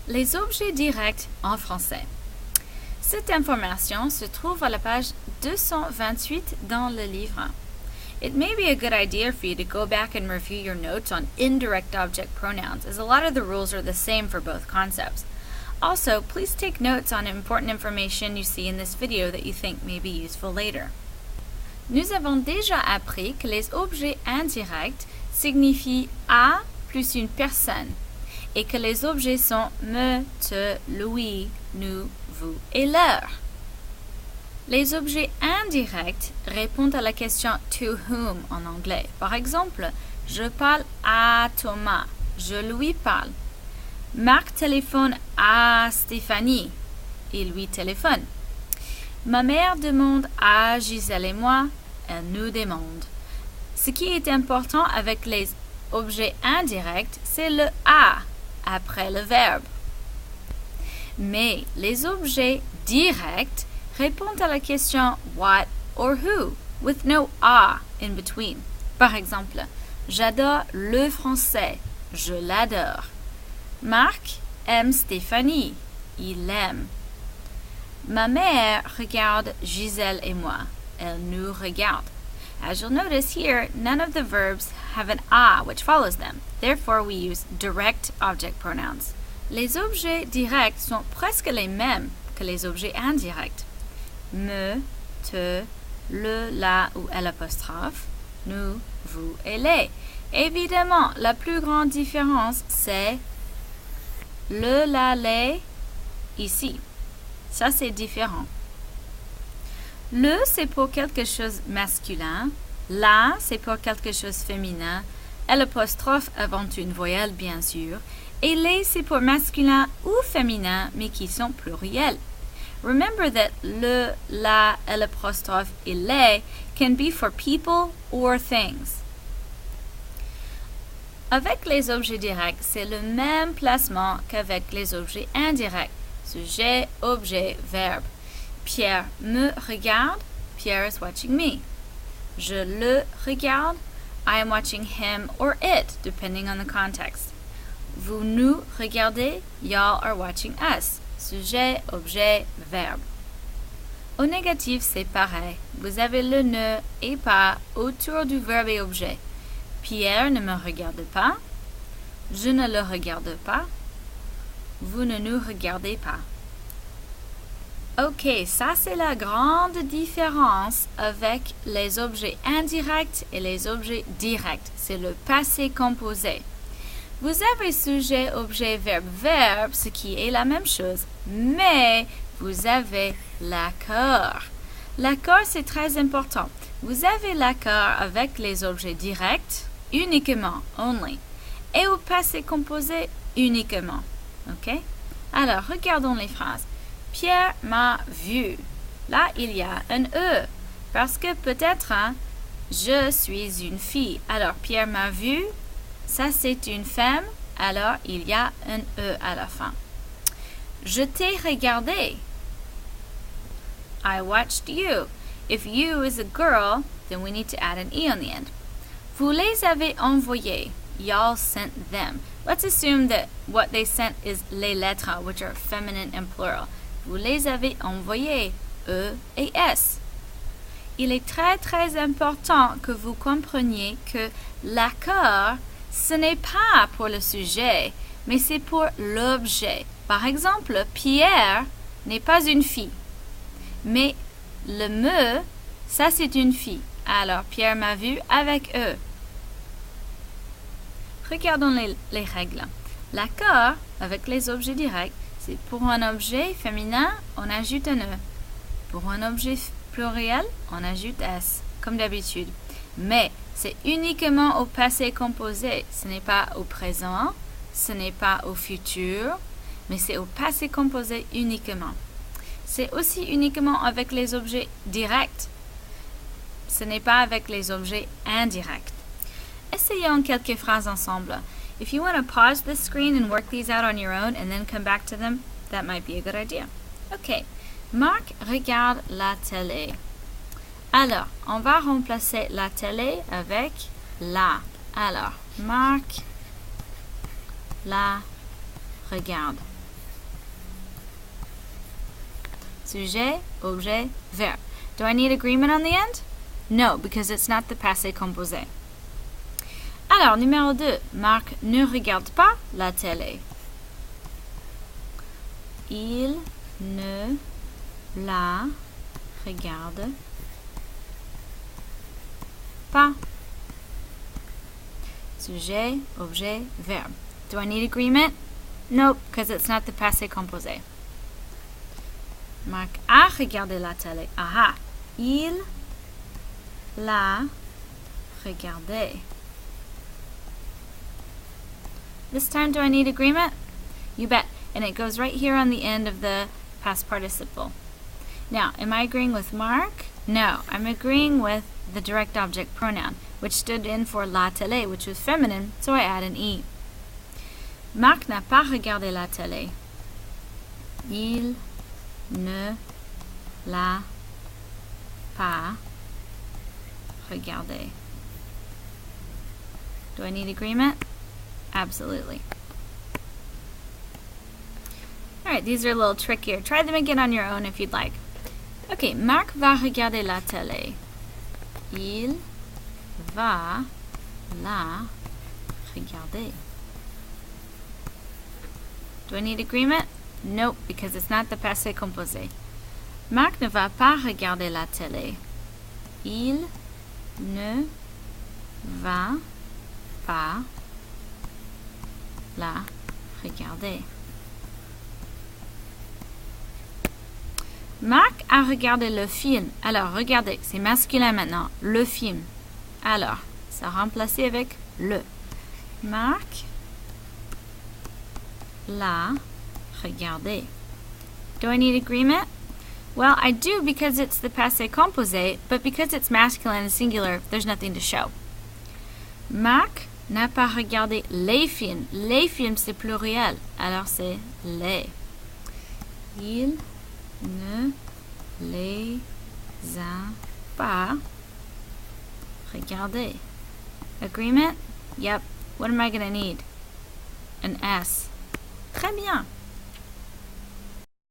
Les objets directs en français. Cette information se trouve à la page 228 dans le livre. It may be a good idea for you to go back and review your notes on indirect object pronouns, as a lot of the rules are the same for both concepts. Also, please take notes on important information you see in this video that you think may be useful later. Nous avons déjà appris que les objets indirects signifient à plus une personne et que les objets sont me, te, lui, nous, vous et leur. Les objets indirects répondent à la question to whom en anglais. Par exemple, je parle à Thomas, je lui parle. Marc téléphone à Stéphanie, il lui téléphone. Ma mère demande à Gisèle et moi, elle nous demande. Ce qui est important avec les objets indirects, c'est le à après le verbe. Mais les objets directs répondent à la question what or who, with no a in between. Par exemple, j'adore le français, je l'adore. Marc aime Stéphanie, il l'aime. Ma mère regarde Gisèle et moi, elle nous regarde. As you'll notice here, none of the verbs have an a which follows them. Therefore, we use direct object pronouns. Les objets directs sont presque les mêmes que les objets indirects. Me, te, le, la ou l'apostrophe, nous, vous et les. Évidemment, la plus grande différence, c'est le, la, les, ici. Ça, c'est différent. Le, c'est pour quelque chose masculin. La, c'est pour quelque chose féminin. L'apostrophe avant une voyelle, bien sûr. Et les, c'est pour masculin ou féminin, mais qui sont pluriels. Remember that le, la, l'apostrophe et les can be for people or things. Avec les objets directs, c'est le même placement qu'avec les objets indirects. Sujet, objet, verbe. Pierre me regarde, Pierre is watching me. Je le regarde, I am watching him or it, depending on the context. Vous nous regardez, y'all are watching us. Sujet, objet, verbe. Au négatif, c'est pareil. Vous avez le ne et pas autour du verbe et objet. Pierre ne me regarde pas. Je ne le regarde pas. Vous ne nous regardez pas. Ok, ça c'est la grande différence avec les objets indirects et les objets directs. C'est le passé composé. Vous avez sujet, objet, verbe, verbe, ce qui est la même chose, mais vous avez l'accord. L'accord, c'est très important. Vous avez l'accord avec les objets directs, uniquement, only, et au passé composé, uniquement. Ok? Alors, regardons les phrases. Pierre m'a vu. Là, il y a un E, parce que peut-être, je suis une fille. Alors, Pierre m'a vu. Ça, c'est une femme, alors il y a un E à la fin. Je t'ai regardé. I watched you. If you is a girl, then we need to add an E on the end. Vous les avez envoyés. Y'all sent them. Let's assume that what they sent is les lettres, which are feminine and plural. Vous les avez envoyés. E et S. Il est très très important que vous compreniez que l'accord ce n'est pas pour le sujet, mais c'est pour l'objet. Par exemple, Pierre n'est pas une fille. Mais le me, ça c'est une fille. Alors, Pierre m'a vu avec eux. Regardons les règles. L'accord avec les objets directs, c'est pour un objet féminin, on ajoute un E. Pour un objet pluriel, on ajoute S, comme d'habitude. Mais c'est uniquement au passé composé, ce n'est pas au présent, ce n'est pas au futur, mais c'est au passé composé uniquement. C'est aussi uniquement avec les objets directs, ce n'est pas avec les objets indirects. Essayons quelques phrases ensemble. If you want to pause this screen and work these out on your own and then come back to them, that might be a good idea. Ok, Marc regarde la télé. Alors, on va remplacer la télé avec la. Alors, Marc la regarde. Sujet, objet, verbe. Do I need agreement on the end? No, because it's not the passé composé. Alors, numéro 2. Marc ne regarde pas la télé. Il ne la regarde pas. Sujet, objet, verbe. Do I need agreement? Nope, because it's not the passé composé. Marc a regardé la télé. Aha. Il l'a regardé. This time, do I need agreement? You bet. And it goes right here on the end of the past participle. Now, am I agreeing with Marc? No, I'm agreeing with the direct object pronoun, which stood in for la télé, which was feminine, so I add an E. Marc n'a pas regardé la télé. Il ne l'a pas regardé. Do I need agreement? Absolutely. Alright, these are a little trickier. Try them again on your own if you'd like. Okay, Marc va regarder la télé. Il va la regarder. Do I need agreement? Nope, because it's not the passé composé. Marc ne va pas regarder la télé. Il ne va pas la regarder. Marc a regardé le film. Alors, regardez, c'est masculin maintenant. Le film. Alors, ça remplacé avec le. Marc l'a regardé. Do I need agreement? Well, I do because it's the passé composé, but because it's masculine and singular, there's nothing to show. Marc n'a pas regardé les films. Les films, c'est pluriel. Alors, c'est les. Il ne les a pas regardés. Agreement? Yep. What am I going to need? An S. Très bien.